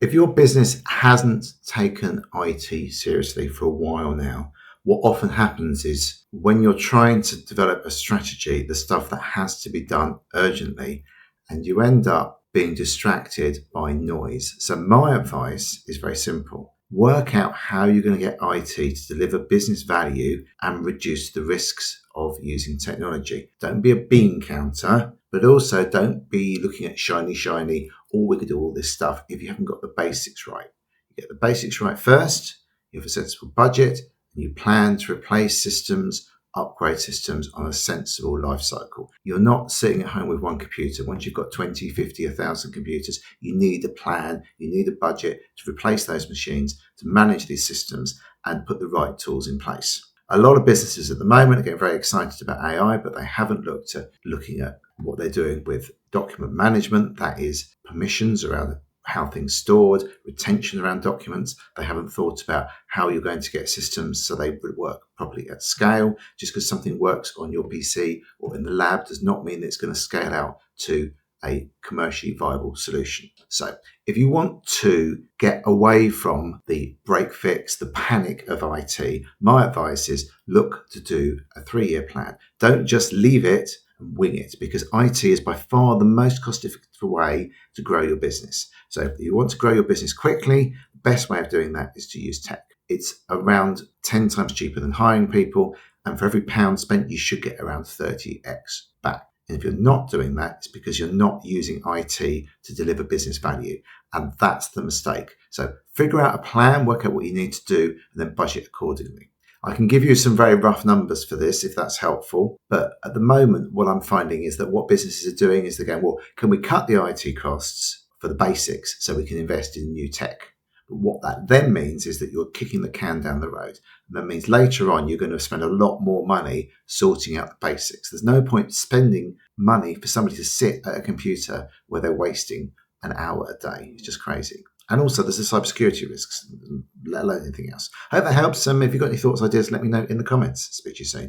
If your business hasn't taken IT seriously for a while now, what often happens is when you're trying to develop a strategy, the stuff that has to be done urgently, and you end up being distracted by noise. So my advice is very simple. Work out how you're going to get IT to deliver business value and reduce the risks of using technology. Don't be a bean counter, but also don't be looking at shiny, we could do all this stuff if you haven't got the basics right. You get the basics right first, you have a sensible budget, and you plan to replace systems, upgrade systems on a sensible life cycle. You're not sitting at home with one computer. Once you've got 20, 50, 1,000 computers, you need a plan, you need a budget to replace those machines, to manage these systems and put the right tools in place. A lot of businesses at the moment are getting very excited about AI, but they haven't looked at looking at what they're doing with document management, that is permissions around how things stored, retention around documents. They haven't thought about how you're going to get systems so they would work properly at scale. Just because something works on your PC or in the lab does not mean that it's going to scale out to a commercially viable solution. So if you want to get away from the break fix, the panic of IT, my advice is look to do a 3-year plan. Don't just leave it and wing it, because IT is by far the most cost-effective way to grow your business. So if you want to grow your business quickly, the best way of doing that is to use tech. It's around 10 times cheaper than hiring people, and for every pound spent, you should get around 30x back. And if you're not doing that, it's because you're not using IT to deliver business value. And that's the mistake. So figure out a plan, work out what you need to do, and then budget accordingly. I can give you some very rough numbers for this if that's helpful. But at the moment, what I'm finding is that what businesses are doing is they're going, well, can we cut the IT costs for the basics so we can invest in new tech? But what that then means is that you're kicking the can down the road. And that means later on, you're going to spend a lot more money sorting out the basics. There's no point spending money for somebody to sit at a computer where they're wasting an hour a day. It's just crazy. And also there's the cybersecurity risks, let alone anything else. I hope that helps. If you've got any thoughts, ideas, let me know in the comments. Speak to you soon.